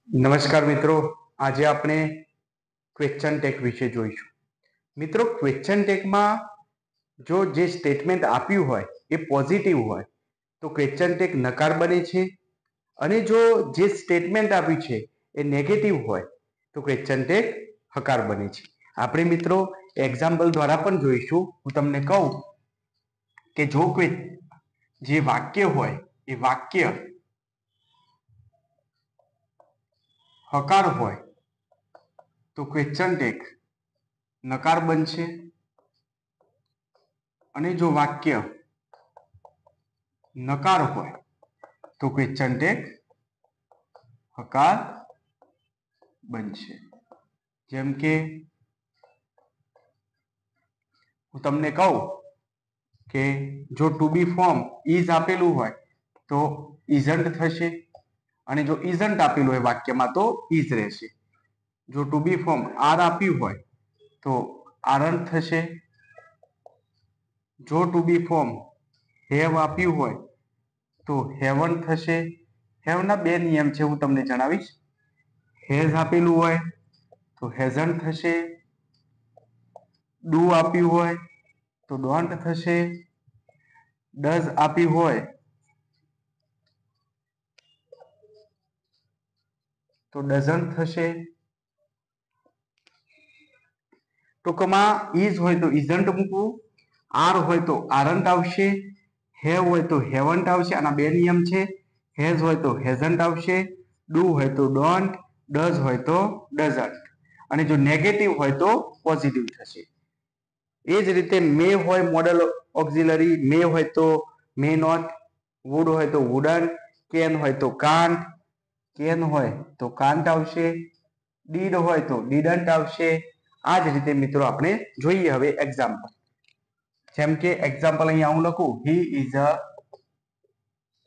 નમસ્કાર મિત્રો, આજે આપણે ક્વેશ્ચન ટેક વિશે જોઈશું. મિત્રો, ક્વેશ્ચન ટેકમાં જો જે સ્ટેટમેન્ટ આપ્યું હોય એ પોઝિટિવ હોય તો ક્વેશ્ચન ટેક નકાર બને છે, અને જો જે સ્ટેટમેન્ટ આપ્યું છે એ નેગેટિવ હોય તો ક્વેશ્ચન ટેક હકાર બને છે. આપણે મિત્રો એક્ઝામ્પલ દ્વારા પણ જોઈશું. હું તમને કહું કે જો જે વાક્ય હોય એ વાક્ય હકાર હોય તો ક્વેશ્ચન ટેક નકાર બનશે, અને જો વાક્ય નકાર હોય તો ક્વેશ્ચન ટેક હકાર બનશે. જેમ કે હું તમને કહું કે જો ટુ બી ફોર્મ ઇઝ આપેલું હોય તો ઇઝન્ટ થશે, અને જો ઇઝન્ટ આપેલું હોય વાક્યમાં તો ઇઝ રહેશે. જો ટુ બી ફોર્મ આર આપ્યું હોય તો આરન્ટ થશે. જો ટુ બી ફોર્મ હેવ આપ્યું હોય તો હેવન થશે. હેવના બે નિયમ છે, હું તમને જણાવીશ. હેઝ આપેલું હોય તો હેઝન્ટ થશે. ડુ આપ્યું હોય તો ડોન્ટ થશે. ડઝ આપ્યું હોય તો ડઝન્ટ થશે. ટૂંકમાં ઇઝ હોય તો ઇઝન્ટ મૂકવું, આર હોય તો આરન્ટ આવશે, હેવ હોય તો હેવન્ટ આવશે. આના બે નિયમ છે. હેઝ હોય તો હેઝન્ટ આવશે, ડુ હોય તો ડોન્ટ, ડઝ હોય તો ડઝન્ટ, અને જો નેગેટિવ હોય તો પોઝિટિવ થશે. એ જ રીતે મે હોય મોડલ ઓક્ઝિલરી, મે હોય તો મે નોટ, વુડ હોય તો વુડન્ટ, કેન હોય તો કાન્ટ, કેન હોય તો કાન્ટ આવશે, ડીડ હોય તો ડીડન્ટ આવશે. આ જ રીતે મિત્રો આપણે જોઈએ હવે એક્ઝામ્પલ. જેમ કે એક્ઝામ્પલ અહીંયા હું લખું, હી ઇઝ અ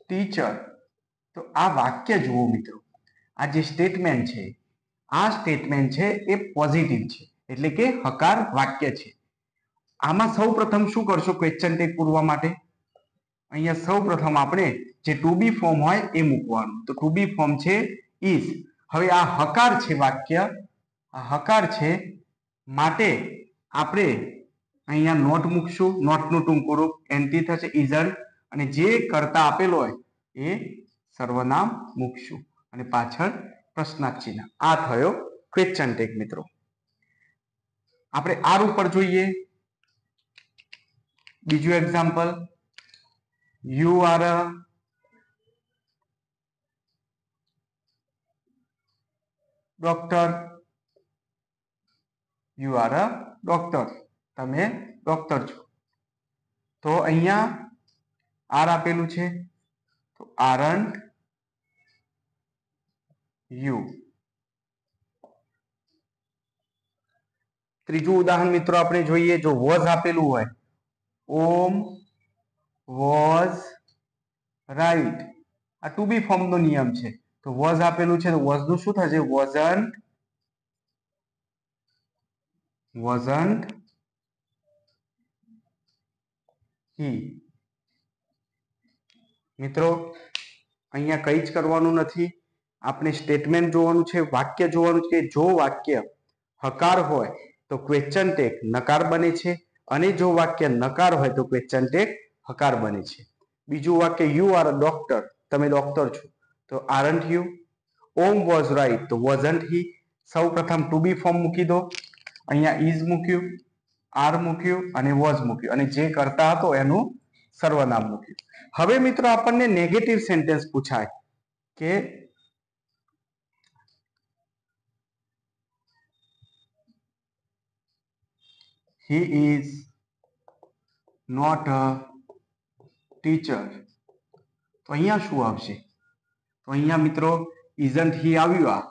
ટીચર. તો આ વાક્ય જુઓ મિત્રો, આ જે સ્ટેટમેન્ટ છે, આ સ્ટેટમેન્ટ છે એ પોઝિટિવ છે, એટલે કે હકાર વાક્ય છે. આમાં સૌ પ્રથમ શું કરશો ક્વેશ્ચન ટેક પૂરવા માટે? અહીંયા સૌ પ્રથમ આપણે જે ટુ બી ફોર્મ હોય એ મૂકવાનું. તો ટુ બી ફોર્મ છે ઇઝ. હવે આ હકાર છે વાક્ય, આ હકાર છે, માટે આપણે અહીંયા નોટ મૂકશું. નોટનું ટૂંકું રૂપ એનટી થશે, ઇઝન્ટ, અને જે કરતા આપેલો હોય એ સર્વનામ મૂકશું, અને પાછળ પ્રશ્નાર્થ ચિહ્ન. આ થયો ક્વેશ્ચન ટેક મિત્રો. આપણે આર ઉપર જોઈએ બીજું example. You are a doctor. You are a doctor. તમે ડોક્ટર છો. તો અહીંયા આર આપેલું છે તો આરન્ટ યુ. ત્રીજું ઉદાહરણ મિત્રો આપણે જોઈએ. જો વોઝ આપેલું હોય, ઓમ વોઝ રાઈટ. આ ટુ બી ફોર્મ નો નિયમ છે. તો વોઝ આપેલું છે તો વોઝ નું શું થશે? Wasn't, wasn't he. મિત્રો અહીંયા કંઈ જ કરવાનું નથી. આપણે સ્ટેટમેન્ટ જોવાનું છે, વાક્ય જોવાનું છે. જો વાક્ય હકાર હોય તો ક્વેશ્ચન ટેક નકાર બને છે, અને જો વાક્ય નકાર હોય તો ક્વેશ્ચન ટેક હકાર બને છે. બીજું વાક્ય, યુ આર અ ડોક્ટર. તમે ડોક્ટર છો તો aren't you. Om was right તો વોઝન્ટ હી. સૌ પ્રથમ ટુ બી ફોર્મ મૂકી દો. અહીંયા ઇઝ મૂક્યું, આર મૂક્યું, અને વોઝ મૂક્યું, અને જે કરતા હતો એનું સર્વનામ મૂક્યું. હવે મિત્રો આપણને નેગેટિવ સેન્ટેન્સ પૂછાય કે he is not a teacher. તો અહીંયા શું આવશે? તો અહીંયા મિત્રો isn't he આવ્યું.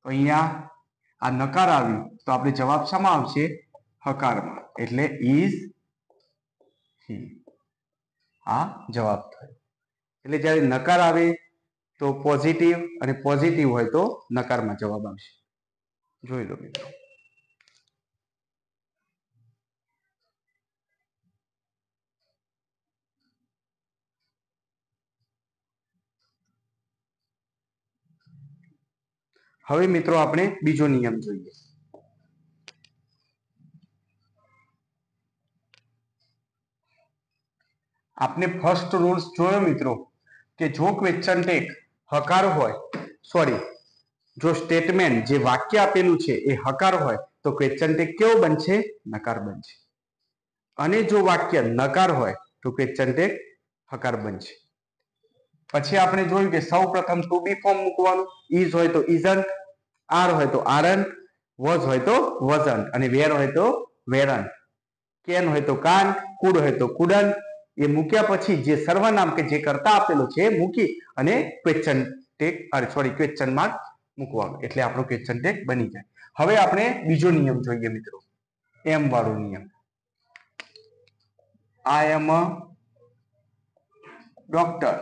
તો અહીંયા આ નકાર આવ્યું તો આપણે જવાબ શામાં આવશે? હકારમાં. એટલે is he. આ જવાબ થયો. એટલે જ્યારે નકાર આવે તો પોઝિટિવ, અને પોઝિટિવ હોય તો નકારમાં જવાબ આવશે. જોઈ લો મિત્રો. હવે મિત્રો આપણે બીજો નિયમ જોઈએ. આપણે ફર્સ્ટ રૂલ્સ જોયો મિત્રો કે જો ક્વેશ્ચન ટેગ હકાર હોય, સોરી, જો સ્ટેટમેન્ટ જે વાક્ય આપેલું છે એ હકાર હોય તો ક્વેશ્ચન ટેગ કેવો બનશે? નકાર બનશે. અને જો વાક્ય નકાર હોય તો ક્વેશ્ચન ટેગ હકાર બનશે. પછી આપણે જોયું કે સૌ પ્રથમ ટુ બી ફોર્મ મૂકવાનું. ઇઝ હોય તો ઇઝન્ટ, આર હોય તો આરન્ટ, વોઝ હોય તો વઝન્ટ અને વેર હોય તો વેરન્ટ, કેન હોય તો કાન, કુડ હોય તો કુડન્ટ. એ મૂક્યા પછી જે સર્વનામ કે જે કરતા આપેલું છે મૂકી અને ક્વેશ્ચન ટેગ ક્વેશ્ચન માર્ક મૂકવાનું, એટલે આપણો ક્વેશ્ચન ટેગ બની જાય. હવે આપણે બીજો નિયમ જોઈએ મિત્રો, એમ વાળો નિયમ. આઈ એમ અ ડોક્ટર.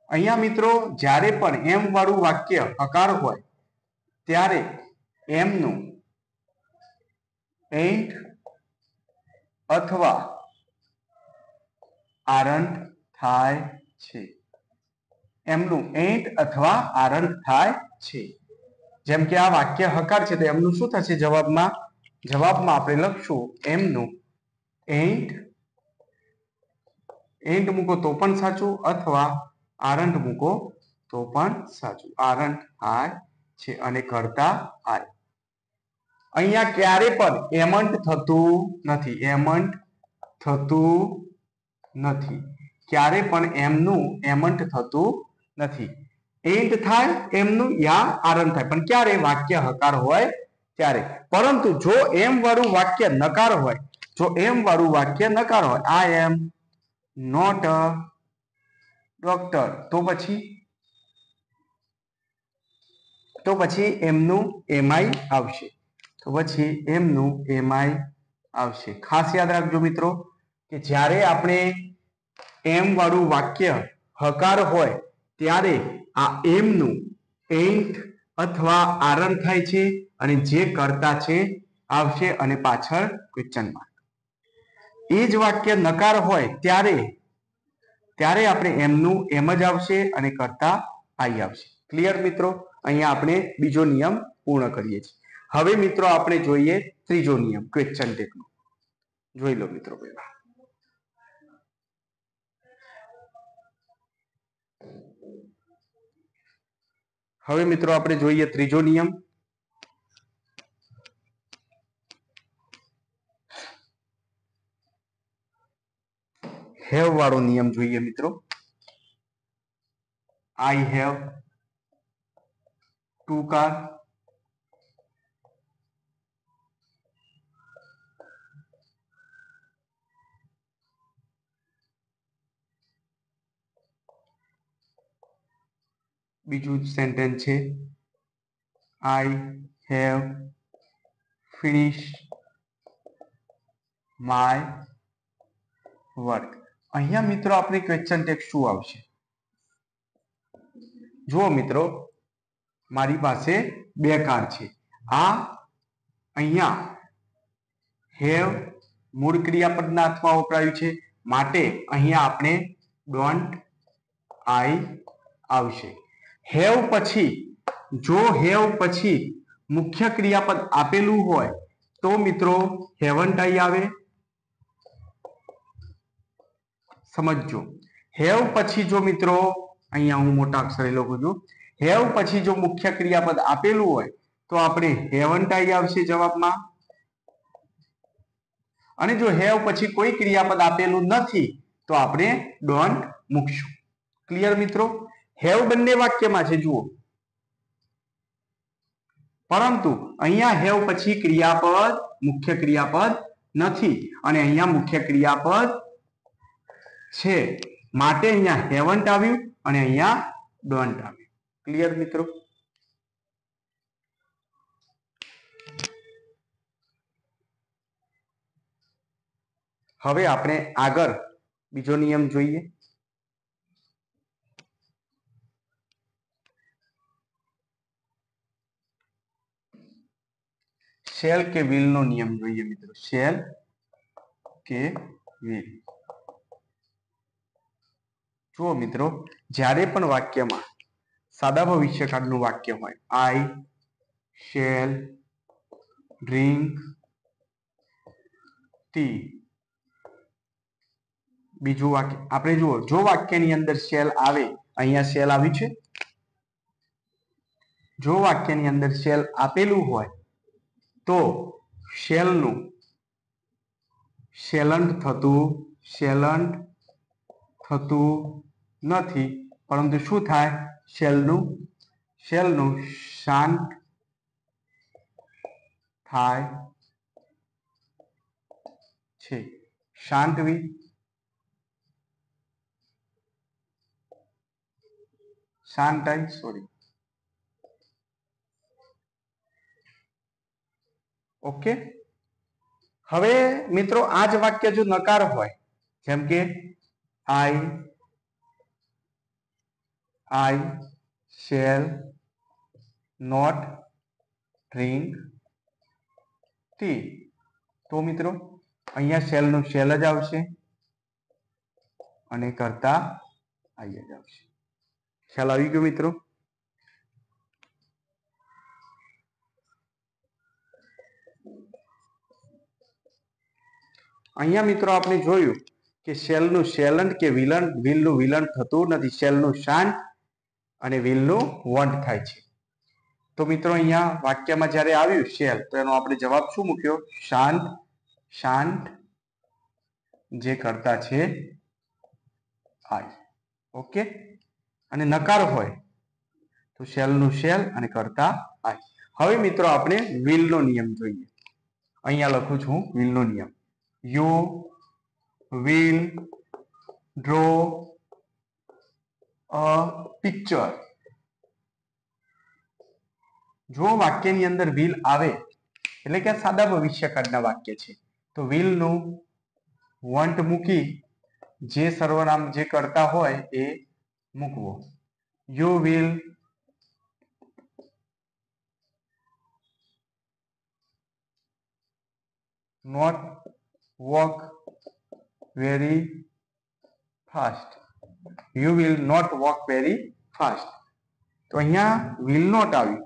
અહીંયા મિત્રો જ્યારે પણ એમ વાળું વાક્ય હકાર હોય ત્યારે એમનું એન્ટ અથવા આરન્ટ થાય છે. એમનું એન્ટ અથવા આરન્ટ થાય છે. જેમ કે આ વાક્ય હકાર છે તો એમનું શું થશે? જવાબમાં આપણે લખશું એમનું એન્ટ મૂકો તો પણ સાચું અથવા આરન્ટ મૂકો તો પણ સાચું. આરન્ટ થાય છે અને કરતા આય. અહીંયા ક્યારે પણ એમન્ટ થતું નથી. એમન્ટ થતું નથી. ક્યારે પણ એમનું એમન્ટ થતું નથી. એન્ટ થાય એમનું યા આરન્ટ થાય, પણ ક્યારે? વાક્ય હકાર હોય ત્યારે. પરંતુ જો એમ વાળું વાક્ય નકાર હોય, આઈ એમ નોટ અ ડોક્ટર, તો પછી એમનું એમઆઈ આવશે. ખાસ યાદ રાખજો મિત્રો કે જ્યારે આપણે એમ વાળું વાક્ય હકાર હોય ત્યારે આ એમનું એન્ટ અથવા આરન્ટ થાય છે અને જે કરતા છે આવશે અને પાછળ ક્વેશ્ચન માર્ક. એ જ વાક્ય નકાર હોય ત્યારે આપણે એમનું એમ જ આવશે અને કરતા આઈ આવશે. ક્લિયર મિત્રો? અહીંયા આપણે બીજો નિયમ પૂર્ણ કરીએ છીએ. હવે મિત્રો આપણે જોઈએ ત્રીજો નિયમ ક્વેશ્ચન ટેગનો. જોઈ લો મિત્રો પહેલા. હવે મિત્રો આપણે જોઈએ ત્રીજો નિયમ. હેવ વાળો નિયમ જોઈએ મિત્રો. I have 2 car. બીજું સેન્ટેન્સ છે I have finish my work. અહીંયા મિત્રો આપણે ક્વેશ્ચન ટેગ શું આવશે? જુઓ મિત્રો, મારી પાસે 2 કાર છે. આ અહીંયા હેવ મૂળ ક્રિયાપદના અર્થમાં વપરાયું છે, માટે અહીંયા આપણે ડોન્ટ આઈ આવશે. હેવ પછી મુખ્ય ક્રિયાપદ આપેલું હોય તો મિત્રો હેવન્ટ આઈ આવે. સમજજો, હેવ પછી જો મિત્રો, અહીંયા હું મોટા અક્ષરે લખું છું, હેવ પછી જો મુખ્ય ક્રિયાપદ આપેલું હોય તો આપણે હેવન્ટ આઈ આવશે જવાબમાં. અને જો હેવ પછી કોઈ ક્રિયાપદ આપેલું નથી તો આપણે ડોન્ટ મૂકશું. ક્લિયર મિત્રો? હેવ બંને વાક્યમાં છે જુઓ, પરંતુ અહીંયા હેવ પછી મુખ્ય ક્રિયાપદ નથી અને અહીંયા મુખ્ય ક્રિયાપદ છે, માટે અહીંયા હેવન્ટ આવ્યું અને અહીંયા ડોન્ટ આવ્યું. ક્લિયર મિત્રો? હવે આપણે આગળ બીજો નિયમ જોઈએ. શેલ કે વિલ નો નિયમ જોઈએ મિત્રો. શેલ કે વિલ. જુઓ મિત્રો, જ્યારે પણ વાક્યમાં સાદા ભવિષ્યકાળનું વાક્ય હોય આઈ શેલ ડ્રિંક ટી. બીજું વાક્ય આપણે જુઓ, જો વાક્યની અંદર શેલ આવે, અહીંયા શેલ આવ્યું છે, જો વાક્યની અંદર શેલ આપેલું હોય તો શેલનું શેલન્ટ થતું નથી, પરંતુ શું થાય, શેલનું શાંત થાય છે. શાંતવી શાંતાઈ સોરી ઓકે. હવે મિત્રો આ જ વાક્ય જો નકાર હોય, જેમ કે I shall not drink tea, તો મિત્રો અહીંયા શેલનું શેલ જ આવશે અને કરતા આઈ જ આવશે. ખ્યાલ આવી ગયો મિત્રો? અહીંયા મિત્રો આપણે જોયું કે શેલનું શેલન્ટ કે વિલન, વિલનું વિલન થતું નથી, શેલનું શાંત અને વિલનું વંટ થાય છે. તો મિત્રો અહીંયા વાક્યમાં જ્યારે આવ્યું શેલ, તો એનો આપણે જવાબ શું મૂક્યો, શાંત જે કરતા છે આઈ. ઓકે. અને નકાર હોય તો શેલનું શેલ અને કરતા આઈ. હવે મિત્રો આપણે વિલનો નિયમ જોઈએ. અહીંયા લખું છું વિલનો નિયમ. You will draw a picture. જો વાક્યની અંદર will આવે એટલે કે સાદા ભવિષ્યકાળના વાક્ય છે, તો will નું want મૂકી જે સર્વનામ જે કરતા હોય એ મૂકવો. You will not walk very fast. You will not walk very fast. તો અહીંયા will not આવ્યું,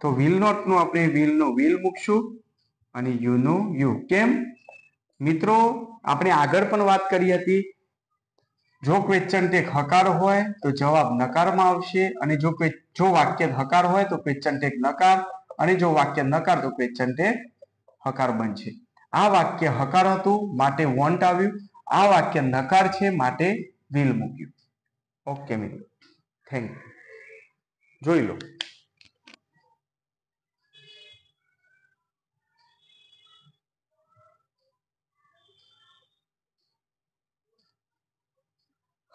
તો will not નું આપણે will નું will મૂકશું અને you નું you. કેમ મિત્રો, આપણે આગળ પણ વાત કરી હતી, જો ક્વેશ્ચન ટેગ હકાર હોય તો જવાબ નકારમાં આવશે, અને જો વાક્ય હકાર હોય તો ક્વેશ્ચન ટેગ નકાર, અને જો વાક્ય નકાર તો ક્વેશ્ચન ટેગ હકાર બનશે. આ વાક્ય હકાર હતું માટે વોન્ટ આવ્યું, આ વાક્ય નકાર છે માટે વિલ મૂક્યું. ઓકે મિત્રો, થેન્ક યુ. જોઈ લો.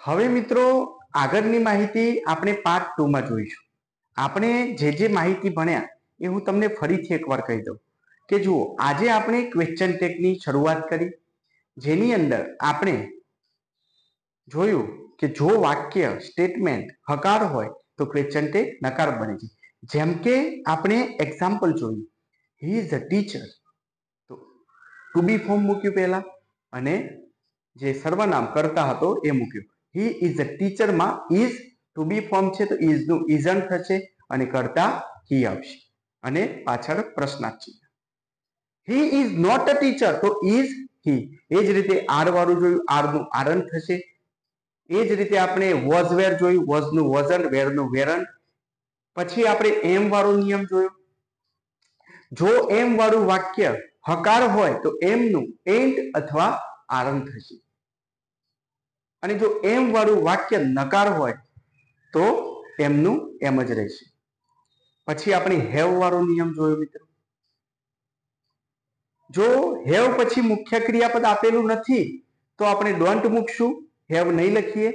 હવે મિત્રો આગળની માહિતી આપણે પાર્ટ 2 માં જોઈશું. આપણે જે માહિતી ભણ્યા એ હું તમને ફરીથી એકવાર કહી દઉં કે જુઓ, આજે આપણે ક્વેશ્ચન ટેગની શરૂઆત કરી, જેની અંદર આપણે જોયું કે જો વાક્ય સ્ટેટમેન્ટ હકાર હોય તો ક્વેશ્ચન ટેગ નકાર બને છે. જેમ કે આપણે એક્ઝામ્પલ જોયું, હી ઇઝ અ ટીચર, તો ટુ બી ફોર્મ મૂક્યું પહેલા અને જે સર્વનામ કરતા હતો એ મૂક્યું. હી ઇઝ અ ટીચરમાં ઇઝ ટુ બી ફોર્મ છે તો ઇઝ નું ઇઝન્ટ થશે અને કરતા હી આવશે અને પાછળ પ્રશ્નાર્થ ચિહ્ન. He is not a teacher તો ઇઝ હી. એ જ રીતે આર વાળું જોયું, આર નું આરન થશે. એ જ રીતે આપણે વોઝ વેર જોયું, વોઝ નું વોઝન, વેર નું વેરન. પછી આપણે એમ વાળો નિયમ જોયો. જો એમ વાળું વાક્ય હકાર હોય તો એમ નું એન્ટ અથવા આરન થશે, અને જો એમ વાળું વાક્ય નકાર હોય તો એમનું એમ જ રહેશે. પછી આપણે હેવ વાળો નિયમ જોયો મિત્રો. જો હેવ પછી મુખ્ય ક્રિયાપદ આપેલું નથી તો આપણે ડોન્ટ મૂકશું, હેવ નહીં લખીએ.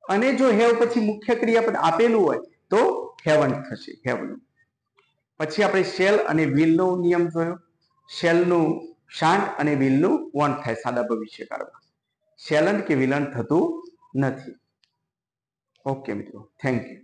અને જો હેવ પછી મુખ્ય ક્રિયાપદ આપેલું હોય તો હેવન્ટ થશે, હેવનું. પછી આપણે શેલ અને વિલ નો નિયમ જોયો. શેલનું શાંત અને વિલનું વોન્ટ થાય સાદા ભવિષ્યકાળમાં. શેલન્ટ કે વિલન થતું નથી. ઓકે મિત્રો, થેન્ક યુ.